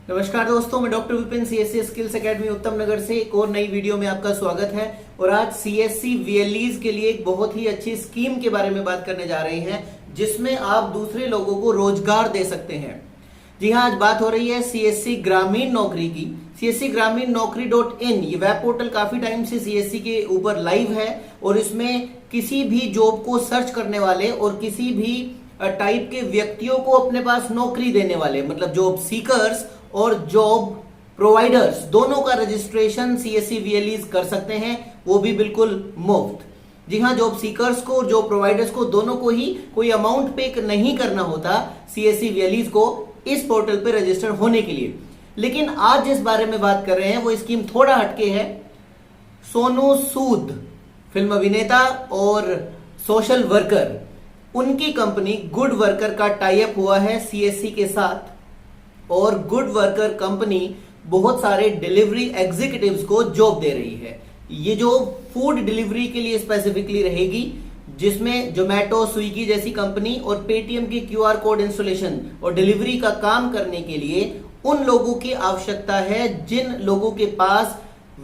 नमस्कार दोस्तों, मैं doctor Vipin CSC skills academy उत्तम नगर से एक और नई वीडियो में आपका स्वागत है। और आज सीएससी वीएलईज के लिए एक बहुत ही अच्छी स्कीम के बारे में बात करने जा रहे हैं जिसमें आप दूसरे लोगों को रोजगार दे सकते हैं। जी हाँ, आज बात हो रही है सीएससी ग्रामीण नौकरी की। सीएससी ग्रामीण नौकरी.in ये वेब पोर्टल काफी टाइम से सीएससी के ऊपर लाइव है और इसमें किसी भी जॉब को सर्च करने वाले और किसी भी टाइप के व्यक्तियों को अपने पास नौकरी देने वाले, मतलब जॉब सीकर्स और जॉब प्रोवाइडर्स, दोनों का रजिस्ट्रेशन सीएससी वीएलईज कर सकते हैं, वो भी बिल्कुल मुफ्त। जी हाँ, जॉब सीकर्स को, जॉब प्रोवाइडर्स को, दोनों को ही कोई अमाउंट पे नहीं करना होता सीएससी वीएलईज को इस पोर्टल पे रजिस्टर होने के लिए। लेकिन आज जिस बारे में बात कर रहे हैं वो स्कीम थोड़ा हटके है। सोनू सूद, फिल्म अभिनेता और सोशल वर्कर, उनकी कंपनी गुड वर्कर का टाई अप हुआ है सीएससी के साथ और गुड वर्कर कंपनी बहुत सारे डिलीवरी एग्जीक्यूटिव्स को जॉब दे रही है। ये जो फूड डिलीवरी के लिए स्पेसिफिकली रहेगी, जिसमें जोमेटो, स्विगी जैसी कंपनी और पेटीएम की क्यूआर कोड इंस्टॉलेशन और डिलीवरी का काम करने के लिए उन लोगों की आवश्यकता है जिन लोगों के पास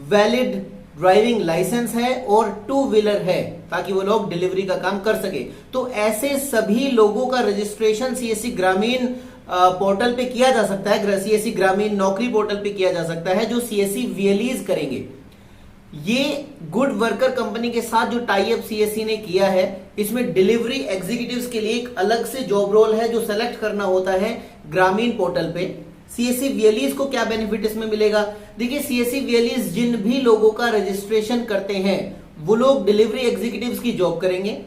वैलिड ड्राइविंग लाइसेंस है और टू व्हीलर है, ताकि वो लोग डिलीवरी का काम कर सके। तो ऐसे सभी लोगों का रजिस्ट्रेशन सीएससी ग्रामीण पोर्टल पे किया जा सकता है, सीएससी ग्रामीण नौकरी पोर्टल पे किया जा सकता है, जो सीएससी वीएलईज करेंगे। ये गुड वर्कर कंपनी के साथ जो टाई अप सीएससी ने किया है, इसमें डिलीवरी एग्जीक्यूटिव्स के लिए एक अलग से जॉब रोल है जो सेलेक्ट करना होता है ग्रामीण पोर्टल पे। सीएससी वीएलईज को क्या बेनिफिट इसमें मिलेगा? देखिए, सीएससी वीएलईज जिन भी लोगों का रजिस्ट्रेशन करते हैं वो लोग डिलीवरी एग्जीक्यूटिव्स की जॉब करेंगे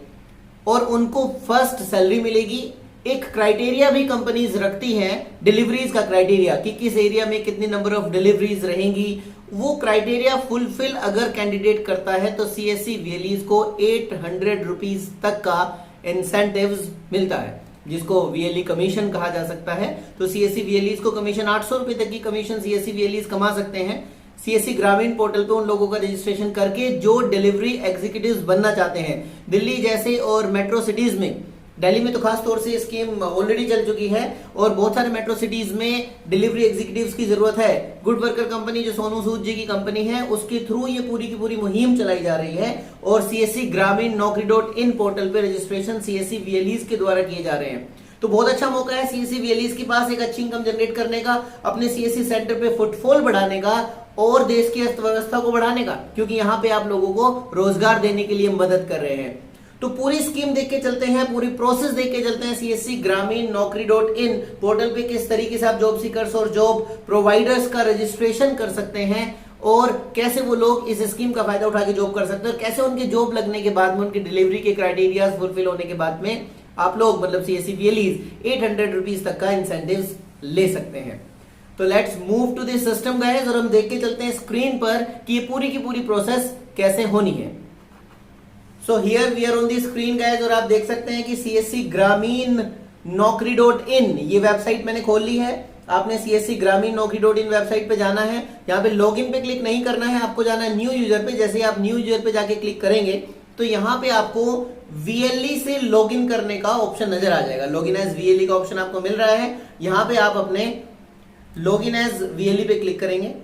और उनको फर्स्ट सैलरी मिलेगी। एक क्राइटेरिया भी कंपनीज रखती हैं, डिलीवरीज का क्राइटेरिया, कि किस एरिया में कितनी नंबर ऑफ डिलीवरीज रहेंगी। वो क्राइटेरिया फुलफिल अगर कैंडिडेट करता है तो सीएससी वीएलईज को 800 रुपीज तक का इंसेंटिव्स मिलता है, जिसको वीएलई कमीशन कहा जा सकता है। तो सीएससी वीएलईज को कमीशन 800 रुपए तक की कमीशन सीएससी वीएलईज कमा सकते हैं सीएससी ग्रामीण पोर्टल पे उन लोगों का रजिस्ट्रेशन करके जो डिलीवरी एग्जीक्यूटिव्स बनना चाहते हैं। दिल्ली जैसे और मेट्रो सिटीज में, दिल्ली में तो खास तौर से स्कीम ऑलरेडी चल चुकी है और बहुत सारे मेट्रो सिटीज में डिलीवरी एग्जीक्यूटिव्स की जरूरत है। गुड वर्कर कंपनी जो सोनू सूद जी की कंपनी है, उसके थ्रू ये पूरी की पूरी मुहिम चलाई जा रही है और सीएससी ग्रामीण नौकरी.in पोर्टल पे रजिस्ट्रेशन सीएससी वीएलईज के द्वारा किए जा रहे हैं। तो बहुत अच्छा मौका है सीएससी वीएलईज के पास एक अच्छी इनकम जनरेट करने का, अपने सीएससी सेंटर पे फुटफॉल बढ़ाने का और देश की अर्थव्यवस्था को बढ़ाने का, क्योंकि यहाँ पे आप लोगों को रोजगार देने के लिए मदद कर रहे हैं। तो पूरी स्कीम देख के चलते हैं, पूरी प्रोसेस देख के चलते हैं सीएससी ग्रामीण नौकरी.in पोर्टल पे किस तरीके से आप जॉब सीकर्स और जॉब प्रोवाइडर्स का रजिस्ट्रेशन कर सकते हैं और कैसे वो लोग इस स्कीम का फायदा उठा के जॉब कर सकते हैं और कैसे उनके जॉब लगने के बाद में, उनके डिलीवरी के क्राइटेरिया फुलफिल होने के बाद में आप लोग, मतलब सीएससी वीएलईज 800 रुपीज तक का इंसेंटिव्स ले सकते हैं। तो let's move to this system guys, और हम देख के चलते हैं स्क्रीन पर कि ये पूरी की पूरी प्रोसेस कैसे होनी है। So here we are on the screen guys, और आप देख सकते हैं कि सीएससी ग्रामीण नौकरी.in ये वेबसाइट मैंने खोल ली है। आपने सीएससी ग्रामीण नौकरी.in वेबसाइट पे जाना है। यहाँ पे लॉगिन पे क्लिक नहीं करना है, आपको जाना है न्यू यूजर पे। जैसे ही आप न्यू यूजर पे जाके क्लिक करेंगे तो यहाँ पे आपको वीएलई से लॉगिन करने का ऑप्शन नजर आ जाएगा। लॉगिन एज वीएलई का ऑप्शन आपको मिल रहा है। यहाँ पे आप अपने लॉगिन एज वीएलई पे क्लिक करेंगे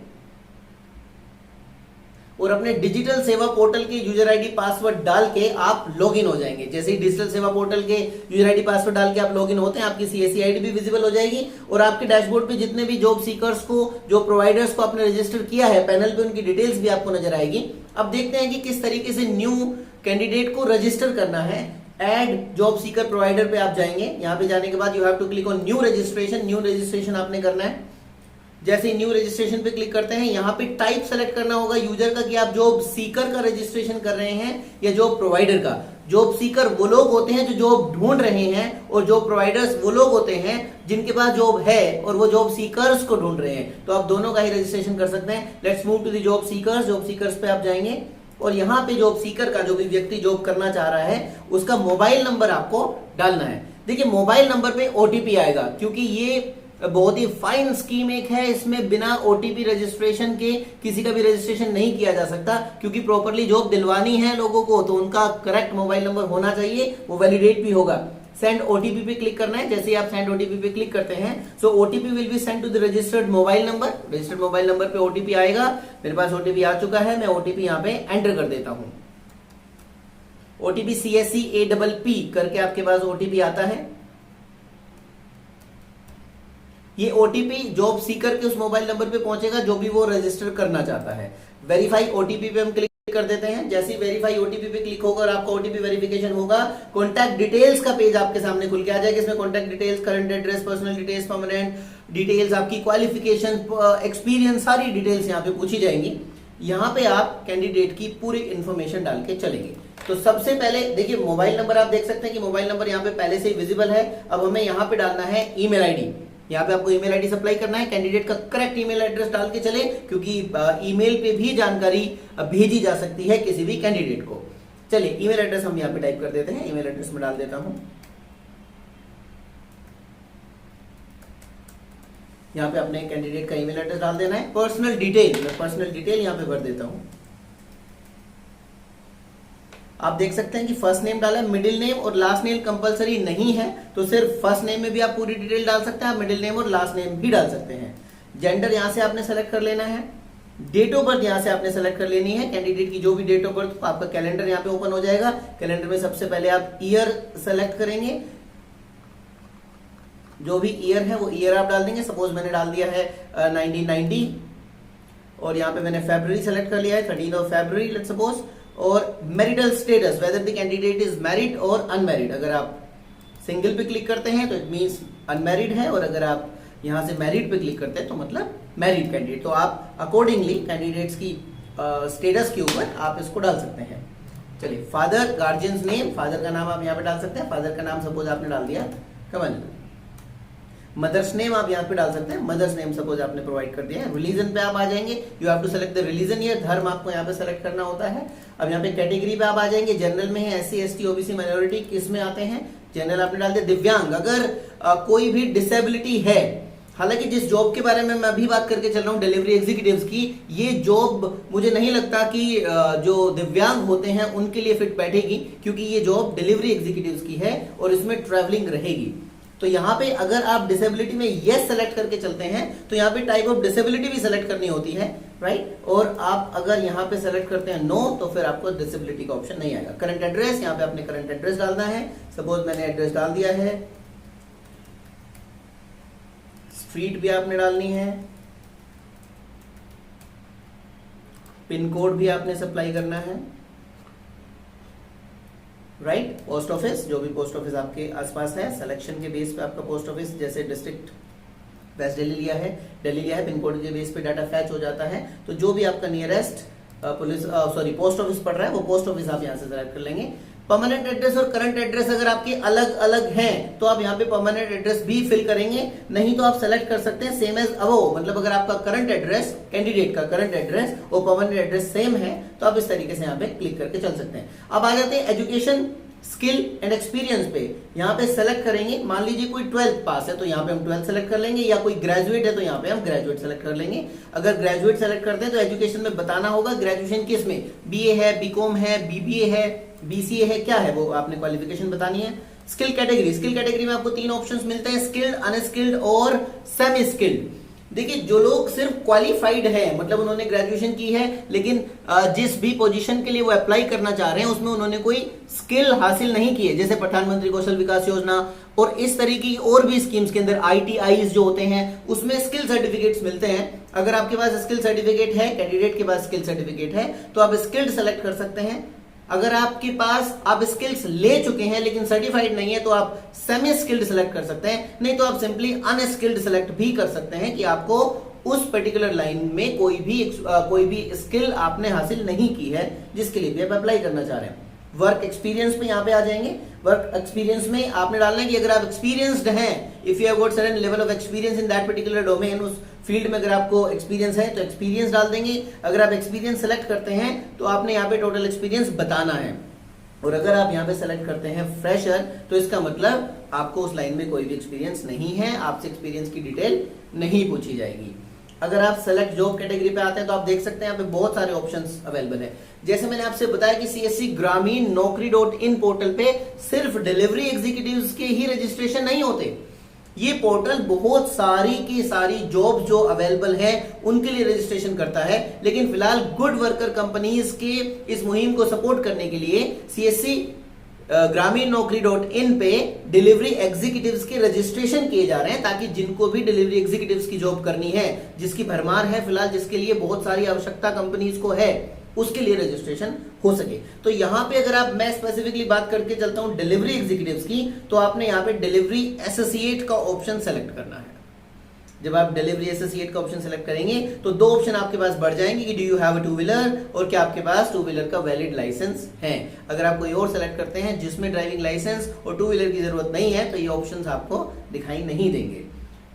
और अपने डिजिटल सेवा पोर्टल के यूजर आईडी पासवर्ड डाल के आप लॉगिन हो जाएंगे। जैसे ही डिजिटल सेवा पोर्टल के यूजर आईडी पासवर्ड डाल के आप लॉगिन होते हैं, आपकी सीएससी आईडी भी विजिबल हो जाएगी और आपके डैशबोर्ड पे जितने भी जॉब सीकर्स को, जो प्रोवाइडर्स को आपने रजिस्टर किया है, पैनल पे उनकी डिटेल्स भी आपको नजर आएगी। अब देखते हैं कि किस तरीके से न्यू कैंडिडेट को रजिस्टर करना है। एड जॉब सीकर प्रोवाइडर पे आप जाएंगे। यहाँ पे जाने के बाद you have to click on new registration. New registration आपने करना है। जैसे न्यू रजिस्ट्रेशन पे क्लिक करते हैं, यहाँ पे टाइप सेलेक्ट करना होगा यूजर का कि आप जॉब सीकर का रजिस्ट्रेशन कर रहे हैं या जॉब प्रोवाइडर का। जॉब सीकर वो लोग होते हैं जो जॉब ढूंढ रहे हैं और जॉब प्रोवाइडर्स वो लोग होते हैं जिनके पास जॉब है और वो जॉब सीकर्स को ढूंढ रहे हैं। तो आप दोनों का ही रजिस्ट्रेशन कर सकते हैं। Let's move to the job seekers. Job seekers पे आप जाएंगे और यहाँ पे जॉब सीकर का, जो भी व्यक्ति जॉब करना चाह रहा है, उसका मोबाइल नंबर आपको डालना है। देखिए, मोबाइल नंबर पे ओटीपी आएगा, क्योंकि ये बहुत ही फाइन स्कीम एक है। इसमें बिना ओटीपी रजिस्ट्रेशन के किसी का भी रजिस्ट्रेशन नहीं किया जा सकता, क्योंकि प्रॉपरली जॉब दिलवानी है लोगों को तो उनका करेक्ट मोबाइल नंबर होना चाहिए, वो वैलिडेट भी होगा। सेंड ओटीपी पे क्लिक करना है। जैसे ही आप सेंड ओटीपी पे क्लिक करते हैं, so OTP will be send to the registered mobile number. Registered mobile number पे ओटीपी आएगा। मेरे पास ओटीपी आ चुका है, मैं ओटीपी यहाँ पे एंटर कर देता हूं। ओटीपी CSEAPP करके आपके पास ओटीपी आता है। ये ओटीपी जॉब सीकर के उस मोबाइल नंबर पे पहुंचेगा जो भी वो रजिस्टर करना चाहता है। वेरीफाई ओटीपी पे हम क्लिक कर देते हैं। जैसे ही वेरीफाई ओटीपी पे क्लिक होगा और आपका ओटीपी वेरिफिकेशन होगा, कॉन्टैक्ट डिटेल्स का पेज आपके सामने खुल के आ जाएगा। इसमें contact details, current address, personal details, permanent details, आपकी क्वालिफिकेशन, एक्सपीरियंस, सारी डिटेल्स यहाँ पे पूछी जाएंगी। यहाँ पे आप कैंडिडेट की पूरी इंफॉर्मेशन डाल के चलेंगे। तो सबसे पहले देखिए, मोबाइल नंबर आप देख सकते हैं कि मोबाइल नंबर यहाँ पे पहले से ही विजिबल है। अब हमें यहाँ पे डालना है ईमेल आईडी। यहाँ पे आपको ईमेल आईडी सप्लाई करना है। कैंडिडेट का करेक्ट ईमेल एड्रेस डाल के चले, क्योंकि ईमेल पे भी जानकारी भेजी जा सकती है किसी भी कैंडिडेट को। चलिए ईमेल एड्रेस हम यहाँ पे टाइप कर देते हैं। ईमेल एड्रेस में डाल देता हूं, यहाँ पे अपने कैंडिडेट का ईमेल एड्रेस डाल देना है। पर्सनल डिटेल, मैं पर्सनल डिटेल यहाँ पे भर देता हूं। आप देख सकते हैं कि फर्स्ट नेम डाला है, मिडिल नेम और लास्ट नेम कंपलसरी नहीं है, तो सिर्फ फर्स्ट नेम में भी आप पूरी डिटेल डाल सकते हैं, आप मिडिल नेम और लास्ट नेम भी डाल सकते हैं। जेंडर यहां से आपने सेलेक्ट कर लेना है। डेट ऑफ बर्थ यहां से आपने सेलेक्ट कर लेनी है। कैंडिडेट की जो भी डेट ऑफ बर्थ, आपका कैलेंडर यहाँ पे ओपन हो जाएगा। कैलेंडर में सबसे पहले आप ईयर सेलेक्ट करेंगे। जो भी ईयर है वो ईयर आप डाल देंगे। सपोज मैंने डाल दिया है 1990 और यहाँ पे मैंने फरवरी सेलेक्ट कर लिया है, 13 फरवरी लेट्स सपोज। और marital status, whether the candidate is married और अनमैरिड। अगर आप सिंगल पे क्लिक करते हैं तो इट मींस अनमैरिड है, और अगर आप यहां से मैरिड पे क्लिक करते हैं तो मतलब मैरिड कैंडिडेट। तो आप अकॉर्डिंगली कैंडिडेट्स की स्टेटस के ऊपर आप इसको डाल सकते हैं। चलिए, फादर, गार्जियंस नेम, फादर का नाम आप यहाँ पे डाल सकते हैं। फादर का नाम सपोज आपने डाल दिया कमल। मदर्स नेम आप यहाँ पे डाल सकते हैं। मदर्स नेम सपोज आपने प्रोवाइड कर दिया है। रिलीजन पे आप आ जाएंगे, you have to select the religion. ये धर्म आपको यहाँ पे सेलेक्ट करना होता है। अब यहाँ पे कैटेगरी पे आप आ जाएंगे। जनरल में है, SC ST OBC माइनॉरिटी, किस में आते हैं? जनरल आपने डाल दिया। दिव्यांग, अगर कोई भी डिसेबिलिटी है, हालांकि जिस जॉब के बारे में मैं अभी बात करके चल रहा हूँ डिलीवरी एग्जीक्यूटिव्स की, ये जॉब मुझे नहीं लगता कि जो दिव्यांग होते हैं उनके लिए फिट बैठेगी, क्योंकि ये जॉब डिलीवरी एग्जीक्यूटिव्स की है और इसमें ट्रैवलिंग रहेगी। तो यहाँ पे अगर आप डिसेबिलिटी में यस सेलेक्ट करके चलते हैं तो यहाँ पे टाइप ऑफ डिसेबिलिटी भी सेलेक्ट करनी होती है, राइट। और आप अगर यहाँ पे सेलेक्ट करते हैं नो, तो फिर आपको डिसेबिलिटी का ऑप्शन नहीं आएगा। करंट एड्रेस, यहाँ पे आपने करंट एड्रेस डालना है। सपोज मैंने एड्रेस डाल दिया है। स्ट्रीट भी आपने डालनी है। पिन कोड भी आपने सप्लाई करना है, राइट। पोस्ट ऑफिस, जो भी पोस्ट ऑफिस आपके आसपास है, सिलेक्शन के बेस पे आपका पोस्ट ऑफिस, जैसे डिस्ट्रिक्ट वेस्ट दिल्ली लिया है, दिल्ली लिया है, पिन कोड के बेस पे डाटा फैच हो जाता है। तो जो भी आपका नियरेस्ट पोस्ट ऑफिस पड़ रहा है वो पोस्ट ऑफिस आप यहाँ से सेलेक्ट कर लेंगे। परमानेंट एड्रेस और करंट एड्रेस अगर आपके अलग अलग हैं तो आप यहाँ पे परमानेंट एड्रेस भी फिल करेंगे, नहीं तो आप सेलेक्ट कर सकते हैं सेम एज अबव। मतलब अगर आपका करंट एड्रेस, कैंडिडेट का करंट एड्रेस और परमानेंट एड्रेस सेम है तो आप इस तरीके से यहाँ पे क्लिक करके चल सकते हैं। अब आ जाते हैं एजुकेशन, स्किल एंड एक्सपीरियंस पे। यहाँ पे सेलेक्ट करेंगे, मान लीजिए कोई 12th पास है तो यहाँ पे हम 12th सेलेक्ट कर लेंगे, या कोई ग्रेजुएट है तो यहाँ पे हम ग्रेजुएट सेलेक्ट कर लेंगे। अगर ग्रेजुएट सेलेक्ट करते हैं तो एजुकेशन में बताना होगा ग्रेजुएशन किस में, BA है, BCom है, BBA है, BCA है, क्या है वो आपने क्वालिफिकेशन बतानी है। स्किल कैटेगरी, स्किल कैटेगरी में आपको 3 ऑप्शंस मिलते हैं, स्किल्ड, अनस्किल्ड और सेमी स्किल्ड। देखिए, जो लोग सिर्फ क्वालिफाइड है, मतलब उन्होंने ग्रेजुएशन की है लेकिन जिस भी पोजीशन के लिए वो अप्लाई करना चाह रहे हैं उसमें उन्होंने कोई स्किल हासिल नहीं की है, जैसे प्रधानमंत्री कौशल विकास योजना और इस तरीके की और भी स्कीम्स के अंदर ITIs जो होते हैं उसमें स्किल सर्टिफिकेट्स मिलते हैं। अगर आपके पास स्किल सर्टिफिकेट है, कैंडिडेट के पास स्किल सर्टिफिकेट है, तो आप स्किल्ड सेलेक्ट कर सकते हैं। अगर आपके पास आप स्किल्स ले चुके हैं लेकिन सर्टिफाइड नहीं है तो आप सेमी स्किल्ड सेलेक्ट कर सकते हैं, नहीं तो आप सिंपली अनस्किल्ड सेलेक्ट भी कर सकते हैं कि आपको उस पर्टिकुलर लाइन में कोई भी स्किल आपने हासिल नहीं की है जिसके लिए भी आप अप्लाई करना चाह रहे हैं। वर्क एक्सपीरियंस में यहाँ पे आ जाएंगे। वर्क एक्सपीरियंस में आपने डालना है कि अगर आप एक्सपीरियंस्ड हैं, if you have got certain level of experience in that particular domain, उस फील्ड में अगर आपको एक्सपीरियंस है तो एक्सपीरियंस डाल देंगे। अगर आप एक्सपीरियंस सेलेक्ट करते हैं तो आपने यहाँ पे टोटल एक्सपीरियंस बताना है, और अगर आप यहाँ पे सेलेक्ट करते हैं फ्रेशर तो इसका मतलब आपको उस लाइन में कोई भी एक्सपीरियंस नहीं है, आपसे एक्सपीरियंस की डिटेल नहीं पूछी जाएगी। अगर आप सेलेक्ट जॉब कैटेगरी पे आते हैं तो आप देख सकते हैं यहाँ पे बहुत सारे ऑप्शंस अवेलेबल है। जैसे मैंने आपसे बताया कि सीएससी ग्रामीण नौकरी.in पोर्टल पे सिर्फ डिलीवरी एग्जीक्यूटिव्स के ही रजिस्ट्रेशन नहीं होते, ये पोर्टल बहुत सारी की सारी जॉब जो अवेलेबल है उनके लिए रजिस्ट्रेशन करता है। लेकिन फिलहाल गुड वर्कर कंपनीज के इस मुहिम को सपोर्ट करने के लिए सीएससी ग्रामीण नौकरी.in पे डिलीवरी एग्जीक्यूटिव्स के रजिस्ट्रेशन किए जा रहे हैं, ताकि जिनको भी डिलीवरी एग्जीक्यूटिव्स की जॉब करनी है, जिसकी भरमार है फिलहाल, जिसके लिए बहुत सारी आवश्यकता कंपनीज को है, उसके लिए रजिस्ट्रेशन हो सके। तो यहां पे अगर आप, मैं स्पेसिफिकली बात करके चलता हूं डिलीवरी एग्जीक्यूटिव्स की, तो आपने यहां पे डिलीवरी एसोसिएट का ऑप्शन सेलेक्ट करना है। जब आप डिलीवरी एसोसिएट का ऑप्शन सेलेक्ट करेंगे तो दो ऑप्शन आपके पास बढ़ जाएंगे कि do you have a two wheeler, और क्या आपके पास टू व्हीलर का वैलिड लाइसेंस है। अगर आप कोई और सेलेक्ट करते हैं जिसमें ड्राइविंग लाइसेंस और टू व्हीलर की जरूरत नहीं है, तो ये ऑप्शंस आपको दिखाई नहीं देंगे,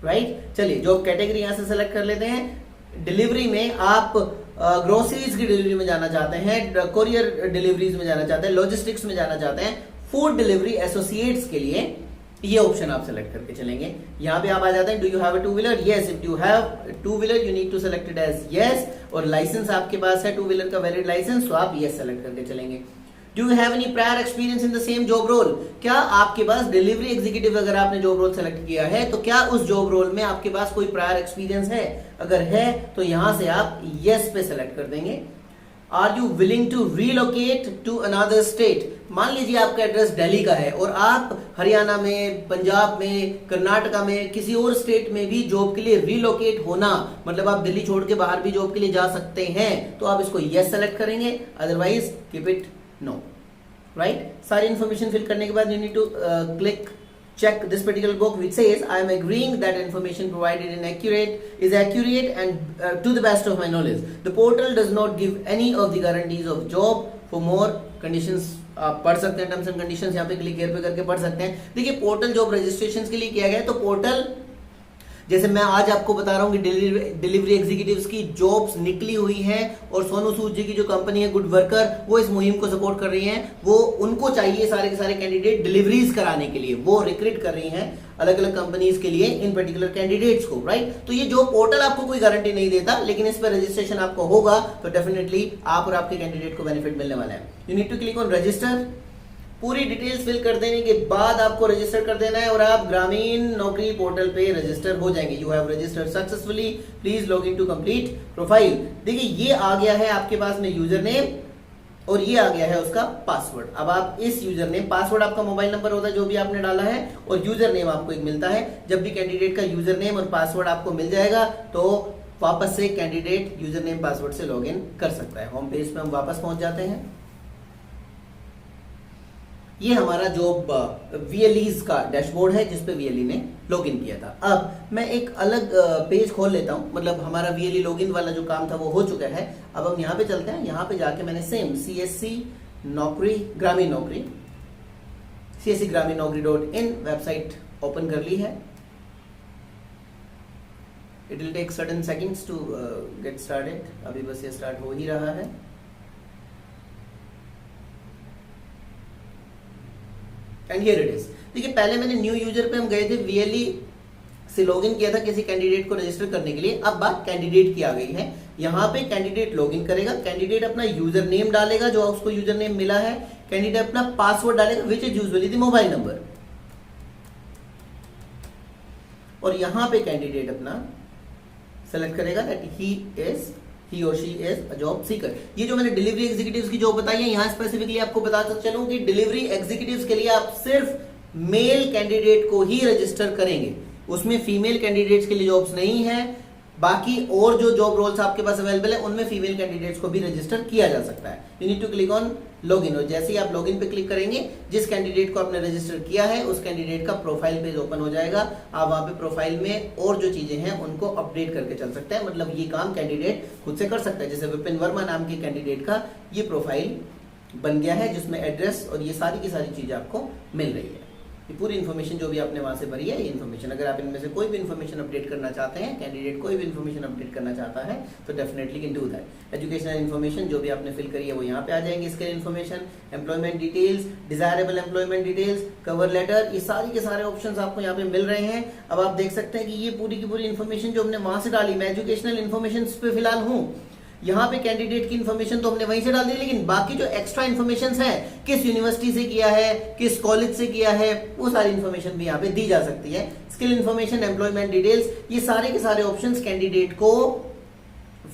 राइट। चलिए जॉब कैटेगरी यहां से सेलेक्ट कर लेते हैं। डिलीवरी में आप ग्रोसरीज की डिलीवरी में जाना चाहते हैं, कोरियर डिलीवरीज में जाना चाहते हैं, लॉजिस्टिक्स में जाना चाहते हैं, फूड डिलीवरी एसोसिएट्स के लिए ये ऑप्शन आप सेलेक्ट करके चलेंगे। यहां पे आप आ जाते हैं, do you have a two wheeler, yes, if you have two wheeler you need to select it as yes, और लाइसेंस आपके पास है टू व्हीलर का वैलिड लाइसेंस, तो आप यस सेलेक्ट करके चलेंगे। Do you have any prior experience in the same job role, क्या आपके पास डिलीवरी एग्जीक्यूटिव, अगर आपने जॉब रोल सेलेक्ट किया है तो क्या उस जॉब रोल में आपके पास कोई प्रायर एक्सपीरियंस है, अगर है तो यहां से आप यस पे सेलेक्ट कर देंगे। Are you willing to relocate to another state, मान लीजिए आपका एड्रेस दिल्ली का है और आप हरियाणा में, पंजाब में, कर्नाटका में, किसी और स्टेट में भी जॉब के लिए रीलोकेट होना, मतलब आप दिल्ली छोड़ के बाहर भी जॉब के लिए जा सकते हैं, तो आप इसको यस सेलेक्ट करेंगे, otherwise keep it no, right. सारी इंफॉर्मेशन फिल करने के बाद you need to click check this particular box which says I am agreeing that information provided is accurate and to the best of my knowledge. The portal does not give any of the guarantees of job. For more conditions आप पढ़ सकते हैं, terms and conditions यहाँ पे click here पे करके पढ़ सकते हैं। देखिए पोर्टल जॉब रजिस्ट्रेशन के लिए किया गया है, तो पोर्टल जैसे मैं आज आपको बता रहा हूं कि डिलीवरी एग्जीक्यूटिव्स की जॉब्स निकली हुई हैं, और सोनू सूद जी की जो कंपनी है गुड वर्कर, वो इस मुहिम को सपोर्ट कर रही हैं। वो उनको चाहिए सारे के सारे कैंडिडेट डिलीवरीज कराने के लिए, वो रिक्रूट कर रही हैं अलग अलग कंपनीज के लिए इन पर्टिकुलर कैंडिडेट्स को, राइट। तो ये जो पोर्टल आपको कोई गारंटी नहीं देता, लेकिन इस पर रजिस्ट्रेशन आपको होगा तो डेफिनेटली आप और आपके कैंडिडेट को बेनिफिट मिलने वाला है। You need to click on register. पूरी डिटेल्स फिल कर देने के बाद आपको रजिस्टर कर देना है और आप ग्रामीण नौकरी पोर्टल पे रजिस्टर हो जाएंगे। You have registered successfully, please log in to complete profile. देखिए ये आ गया है आपके पास में यूजर नेम और ये आ गया है उसका पासवर्ड। अब आप इस यूजर नेम, पासवर्ड आपका मोबाइल नंबर होता है जो भी आपने डाला है, और यूजर नेम आपको एक मिलता है। जब भी कैंडिडेट का यूजर नेम और पासवर्ड आपको मिल जाएगा तो वापस से कैंडिडेट यूजर नेम पासवर्ड से लॉग इन कर सकता है। होम पेज पे हम वापस पहुंच जाते हैं। ये हमारा जो VLEs का डैशबोर्ड है जिसपे VLE ने लॉगिन किया था। अब मैं एक अलग पेज खोल लेता हूं, मतलब हमारा VLE लॉगिन वाला जो काम था वो हो चुका है। अब हम यहाँ पे चलते हैं। यहाँ पे जाके मैंने सेम CSC नौकरी ग्रामीण नौकरी CSC ग्रामीण नौकरी.in वेबसाइट ओपन कर ली है। It will take certain seconds to get started. अभी बस ये स्टार्ट हो ही रहा है। And here it is. देखिए पहले मैंने न्यू यूजर पे हम गए थे, VLE से लॉगिन किया था किसी कैंडिडेट को रजिस्टर करने के लिए। अब बात कैंडिडेट की आ गई है। यहाँ पे कैंडिडेट लॉगिन करेगा, कैंडिडेट अपना यूजर नेम डालेगा जो उसको यूजर नेम मिला है, कैंडिडेट अपना पासवर्ड डालेगा which is usually the mobile number, और यहाँ पे कैंडिडेट अपना सेलेक्ट करेगा that he or she is a job seeker। ये जो मैंने डिलीवरी एग्जीक्यूटिव्स की जॉब बताई है, यहाँ स्पेसिफिकली आपको बताता चलूं कि डिलीवरी एग्जीक्यूटिव्स के लिए आप सिर्फ मेल कैंडिडेट को ही रजिस्टर करेंगे, उसमें फीमेल कैंडिडेट्स के लिए जॉब्स नहीं है। बाकी और जो जॉब रोल्स आपके पास अवेलेबल है उनमें फीमेल कैंडिडेट्स को भी रजिस्टर किया जा सकता है। You need to click on login, और जैसे ही आप लॉगिन पे क्लिक करेंगे जिस कैंडिडेट को आपने रजिस्टर किया है उस कैंडिडेट का प्रोफाइल पेज ओपन हो जाएगा। आप वहां पे प्रोफाइल में और जो चीजें हैं उनको अपडेट करके चल सकते हैं, मतलब ये काम कैंडिडेट खुद से कर सकता है। जैसे विपिन वर्मा नाम के कैंडिडेट का ये प्रोफाइल बन गया है जिसमें एड्रेस और ये सारी की सारी चीजें आपको मिल रही है। ये पूरी इन्फॉर्मेशन जो भी आपने वहां से भरी है, ये इन्फॉर्मेशन, अगर आप इनमें से कोई भी इन्फॉर्मेशन अपडेट करना चाहते हैं, कैंडिडेट कोई भी इन्फॉर्मेशन अपडेट करना चाहता है तो definitely can do that. Educational information जो भी आपने फिल करी है वो यहाँ पे आ जाएंगे, skill information, employment details, desirable employment details, cover letter, ये सारी के सारे ऑप्शंस आपको यहाँ पे मिल रहे हैं। अब आप देख सकते हैं कि ये पूरी की पूरी इन्फॉर्मेशन जो हमने वहां से डाली, मैं एजुकेशनल इन्फॉर्मेशन पे फिलहाल हूँ, यहाँ पे कैंडिडेट की इन्फॉर्मेशन तो हमने वहीं से डाल दी, लेकिन बाकी जो एक्स्ट्रा इन्फॉर्मेशन है, किस यूनिवर्सिटी से किया है, किस कॉलेज से किया है, वो सारी इन्फॉर्मेशन भी यहाँ पे दी जा सकती है। स्किल इन्फॉर्मेशन, एम्प्लॉयमेंट डिटेल्स, ये सारे के सारे ऑप्शंस कैंडिडेट को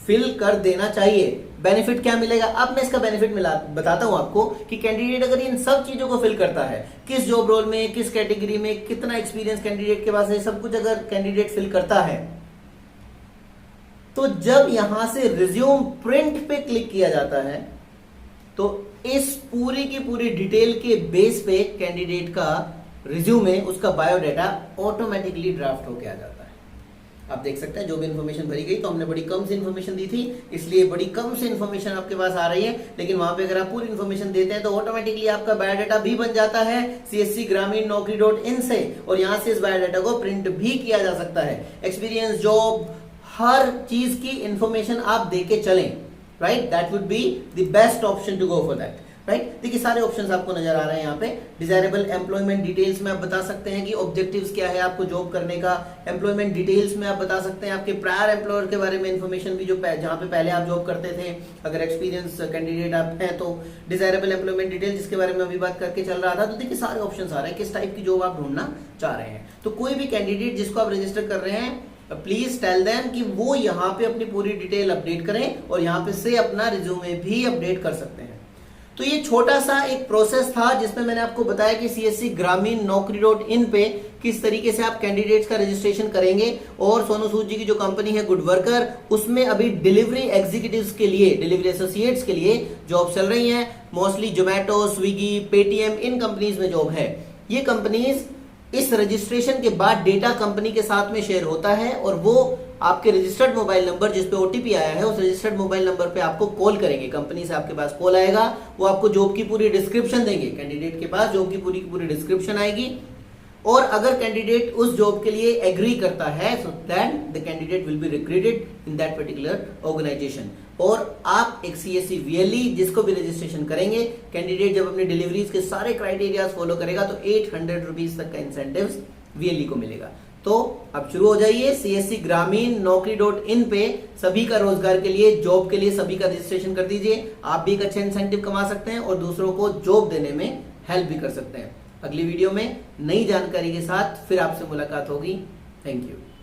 फिल कर देना चाहिए। बेनिफिट क्या मिलेगा, अब मैं इसका बेनिफिट बताता हूं आपको कि कैंडिडेट अगर इन सब चीजों को फिल करता है, किस जॉब रोल में, किस कैटेगरी में, कितना एक्सपीरियंस कैंडिडेट के पास है, सब कुछ अगर कैंडिडेट फिल करता है, तो जब यहां से रिज्यूम प्रिंट पे क्लिक किया जाता है तो इस पूरी की पूरी डिटेल के बेस पे कैंडिडेट का रिज्यूमे, उसका बायोडाटा ऑटोमेटिकली ड्राफ्ट होके आ जाता है। आप देख सकते हैं जो भी इन्फॉर्मेशन भरी गई, तो हमने बड़ी कम से इन्फॉर्मेशन दी थी, इसलिए बड़ी कम से इन्फॉर्मेशन आपके पास आ रही है, लेकिन वहां पे अगर आप पूरी इन्फॉर्मेशन देते हैं तो ऑटोमेटिकली आपका बायोडाटा भी बन जाता है CSC ग्रामीण नौकरी.in से, और यहां से इस बायोडाटा को प्रिंट भी किया जा सकता है। एक्सपीरियंस, जॉब, हर चीज की इंफॉर्मेशन आप देके चलें, right, that would be the best option to go for that, right. देखिए सारे ऑप्शंस आपको नजर आ रहे हैं यहाँ पे। डिजायरेबल एम्प्लॉयमेंट डिटेल्स में आप बता सकते हैं कि ऑब्जेक्टिव्स क्या है आपको जॉब करने का। एम्प्लॉयमेंट डिटेल्स में आप बता सकते हैं आपके प्रायर एम्प्लॉयर के बारे में इंफॉर्मेशन भी, जो जहां पे पहले आप जॉब करते थे, अगर एक्सपीरियंस कैंडिडेट आप हैं तो। डिजायरेबल एम्प्लॉयमेंट डिटेल जिसके बारे में अभी बात करके चल रहा था, तो देखिए सारे ऑप्शन आ रहे हैं किस टाइप की जॉब आप ढूंढना चाह रहे हैं। तो कोई भी कैंडिडेट जिसको आप रजिस्टर कर रहे हैं, प्लीज टेल देम कि वो यहाँ पे अपनी पूरी डिटेल अपडेट करें और यहाँ पे से अपना रिज्यूमे भी अपडेट कर सकते हैं। तो ये छोटा सा एक प्रोसेस था जिसमें मैंने आपको बताया कि CSC ग्रामीण नौकरी.in पे किस तरीके से आप कैंडिडेट्स का रजिस्ट्रेशन करेंगे। और सोनू सूद जी की जो कंपनी है गुड वर्कर, उसमें अभी डिलीवरी एग्जीक्यूटिव्स के लिए, डिलीवरी एसोसिएट्स के लिए जॉब चल रही है। मोस्टली जोमेटो, स्विगी, पेटीएम, इन कंपनीज में जॉब है। ये कंपनीज इस रजिस्ट्रेशन के बाद डेटा कंपनी के साथ में शेयर होता है और वो आपके रजिस्टर्ड मोबाइल नंबर जिस पे OTP आया है, उस रजिस्टर्ड मोबाइल नंबर पे आपको कॉल करेंगे। कंपनी से आपके पास कॉल आएगा, वो आपको जॉब की पूरी डिस्क्रिप्शन देंगे। कैंडिडेट के पास जॉब की पूरी डिस्क्रिप्शन आएगी, और अगर कैंडिडेट उस जॉब के लिए एग्री करता है, so then the candidate will be recruited in that particular organisation. और आप एक CSC VLE जिसको भी रजिस्ट्रेशन करेंगे, कैंडिडेट जब अपनी डिलीवरीज के सारे क्राइटेरिया फॉलो करेगा तो 800 रुपीज तक का इंसेंटिव्स VLE को मिलेगा। तो अब शुरू हो जाइए CSC ग्रामीण नौकरी.in पे सभी का रोजगार के लिए, जॉब के लिए सभी का रजिस्ट्रेशन कर दीजिए। आप भी एक अच्छा इंसेंटिव कमा सकते हैं और दूसरों को जॉब देने में हेल्प भी कर सकते हैं। अगली वीडियो में नई जानकारी के साथ फिर आपसे मुलाकात होगी। Thank you.